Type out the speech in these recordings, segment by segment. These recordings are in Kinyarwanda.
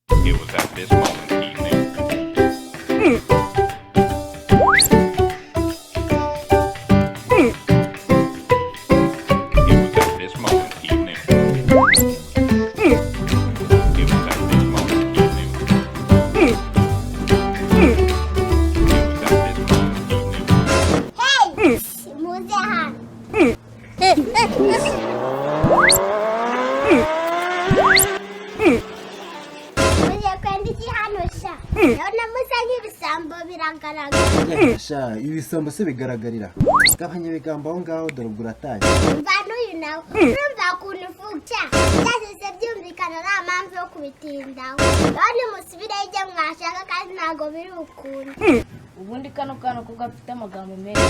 It was at this moment he knew. It was at this moment he knew. It was at this moment he knew. It was at this moment he knew. Hey! Muzehan! Muze kwenda iki hano sha? Ndabona musa nk'ibisambo biragaragara. Sha ibisambo se bigaragarira gabanya ibigambo aho ngaho dore ubwo uratangiye Umva n'uyu nawe urumva ukuntu uvuga byahise byumvikana nta mpamvu yo kubitindaho kandi musubireyo ibyo mwashaka kandi ntabwo biri bukunde. ubundi kano ko gafite amagambo menshi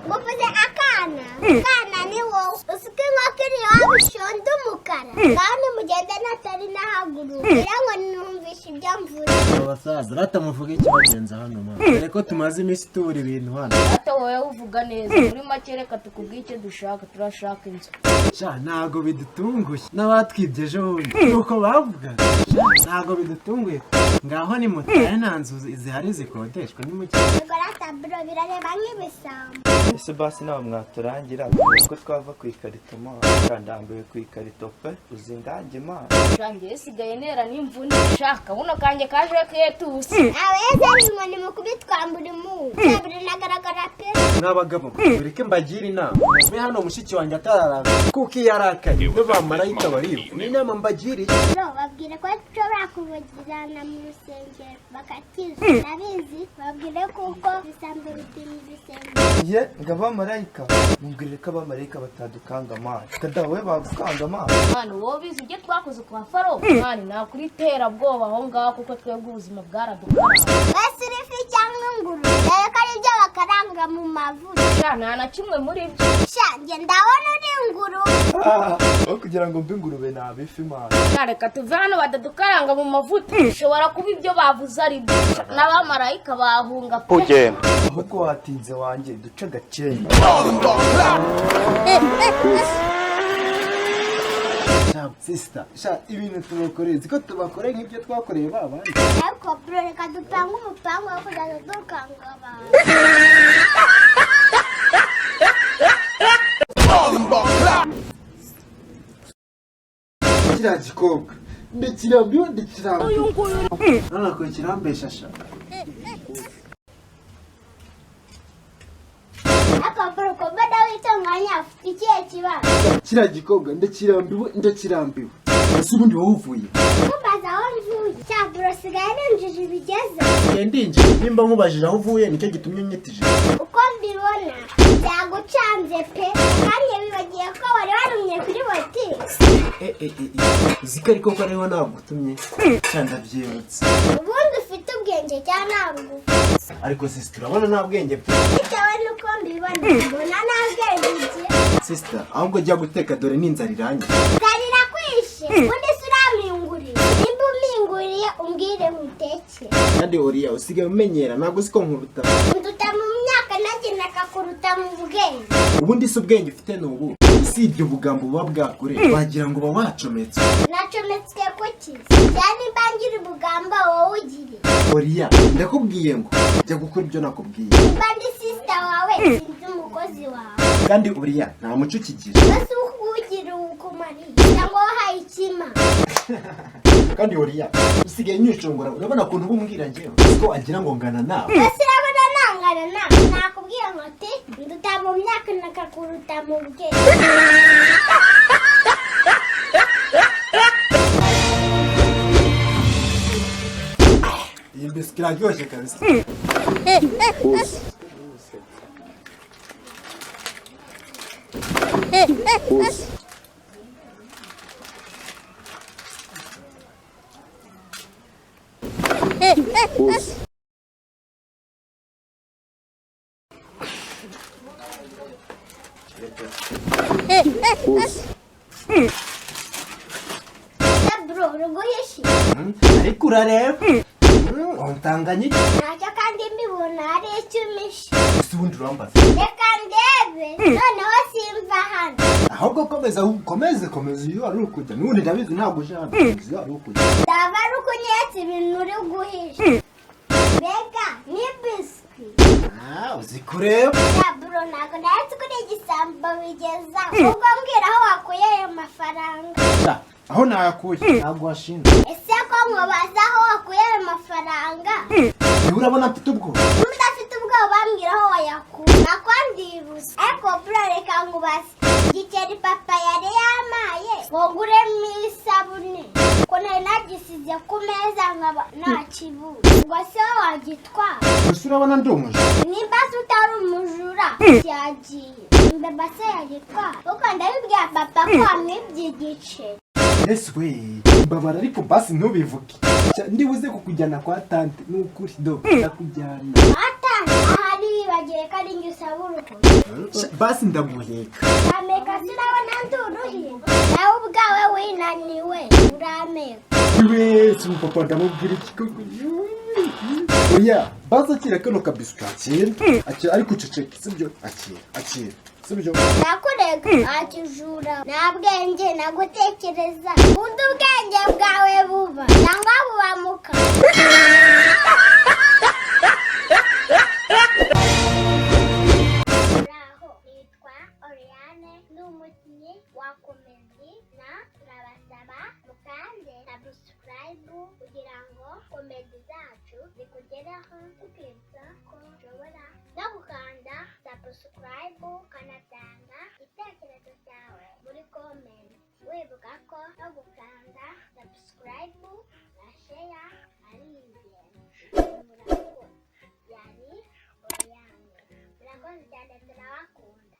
Muvuze akana ni wowe usuka inkoko iri iwabo ishonda umukara kandi mugende natari nahaguruka rero ngo numvishe ibyo mvuze. abasaza ratamuvuga iki bagenza hano ma dore ko tumaze iminsi tubura ibintu hano ata wowe uvuga neza muri make reka tukubwiye icyo dushaka turashaka inzu sha ntago bidutunguye n'abatwibye ejo bundi nuko bavugaga sha ntago bidutunguye ngaho ni mutaye nta nzu zihari zikodeshwa ni muke Ubwo rataburo birareba nk'ibisambo. ese basi nawe mwaturangira ko twava ku ikarito ma kandambuye ku ikarito pe uzi ndange ma shangiye sigaye nera n'imvune shaka buno kanjye kaje ketusi Aweza inkoni mukubitwambura imu biragaragara pe. n'abagabo bureke mbagira inama mbe hano mushiki wanjye atararanga kuko iyo arakaye no bamarayika bariho ni inama mbagira No, babwire ko nshobora kubagirana mu rusengero bakakiza. Nabizi babwire kuko bisambo bitini bisengero. ye ngabamarayika mubwirire ko abamarayika batadukanga ma kadawe bagukanga ma mwana wowe bizi ibyo twakoze kwa faro mwana nakuritera bwoba aho ngaho kuko twebwe ubuzima bwaradukara Basi rifi cyangwa inguru dore ko ari byo bakaranga mu mavuta. sha nta na kimwe muri byo Shange ndabona uri inguru. aho kugira ngo mbe ingurube nabifi ma sha reka tuve hano badadukaranga mu mavuta bishobora kuba ibyo bavuze ari byo n'abamarayika bahunga pe ahubwo watinze wanjye duce gakenya sha sister sha ibintu tubakoreye ziko tubakoreye nk'ibyo twakoreye babandi Ariko bro reka dupanga umupango wo kujya dukanga abantu. kiriya gikobwa ndakirambiwe nanako kirambesha sha Ariko bro ko bada witonganya afite ikihe kibazo. kiriya gikobwa ndakirambiwe ese ubundi wowe uvuye Kumbaza aho mvuye. Cya bro sigaye ninjije ibigeze. ndinje nimba nkubajije aho uvuye nicyo gitumye nyitije Uko mbibona byagucanze pe kandi bibagiye ko wari warumye kuri botike. uziko ariko ko ariho nagutumye cyanda byibutse Ubundi ufite ubwenge cyangwa ntabwo ariko sister urabona nta bwenge pe bitewe n'uko mbibona mbona nta bwenge sister ahubwo jya guteka dore n'inzara iranye ukarira kwishe ubundi se uraminguriye nimba uminguriye umbwire nkuteke kandi oriya usigaye umenyera ntabwo uzi ko nkuruta nduta mu myaka nanjye nakakuruta mu bwenge ubundi se ubwenge ufite ni ubu si ibyo bugambo buba bwakure wagira ngo uba wacometse nacometswe kuki cyane mbangira ubugamba wowe ugire oriya ndakubwiye ngo jya gukora ibyo nakubwiye nimba ndi sisita wawe sinzi umukozi wawe kandi oriya nta muco ukigira basi ugira ukumariye cyangwa wahaye ikima kandi oriya usigaye nyicungura urabona ukuntu uba umbwira njyewe ko wagira ngo ngana nawe basi urabona nangana nawe nakubwiye ngo ati nduta mu myaka nakakuruta mu bwenge iyi mbese iraryoshye kabisa bro ruguhishi ariko urareba untanganye ntacyo kandi mbibona ari icyumishi ese ubundi urambaza reka ndebe noneho simva hano ahubwo komeza iyo wari uri kujya n'ubundi ndabizi ntabwo uje hano iyo wari uri kujya ndaba rukunye uretse ibintu uri guhisha mbega ni biswi uzi kureba ya bro ntabwo nahise kuri igisambo bigeza ubwo mbwira aho wakuye ayo mafaranga aho nayakuye ntabwo washinze ese ko nkubaza aho wakuye ayo mafaranga niba urabona mfite ubwoba udafite ubwoba mbwira aho wayakuye nakwandibuza ariko bro reka nkubaze igiceri papa yari yamaye ngo nguremo isabune ko nari nagisize ku meza nkaba nakibura ngo se wowe wagitwara gusa urabona ndi umujura nimba se utari umujura yagiye mbeba se yagitwara kuko ndabibwira papa ko wamwibye igiceri ese we mbabara ariko basi ntubivuge ndibuze kukujyana kwa tante ni ukuri do ndakujyana atanga ahari wibagiwe ko ari njye usaba uruhushya basi ndaguheka urameka sinabona ndi uruhinja nawe ubwawe winaniwe urameka wese umupapa ndamubwira iki koko oya basi akira kano kabiswi akira ariko uceceke sibyo akira sibyo nakurega akijura nta bwenge nagutekereza undi ubwenge bwawe buba cyangwa bubamuka uraho nitwa Oriane ni umukinnyi wa komedi na turabasaba mukande subscribe kugira ngo komedi zacu zikugereho tukibutsa ko ushobora no gukanda subscribe ukanatanga igitekerezo cyawe muri comment wibuka ko no gukanda subscribe na share ari ingenzi murakoze yari Oriane murakoze cyane turabakunda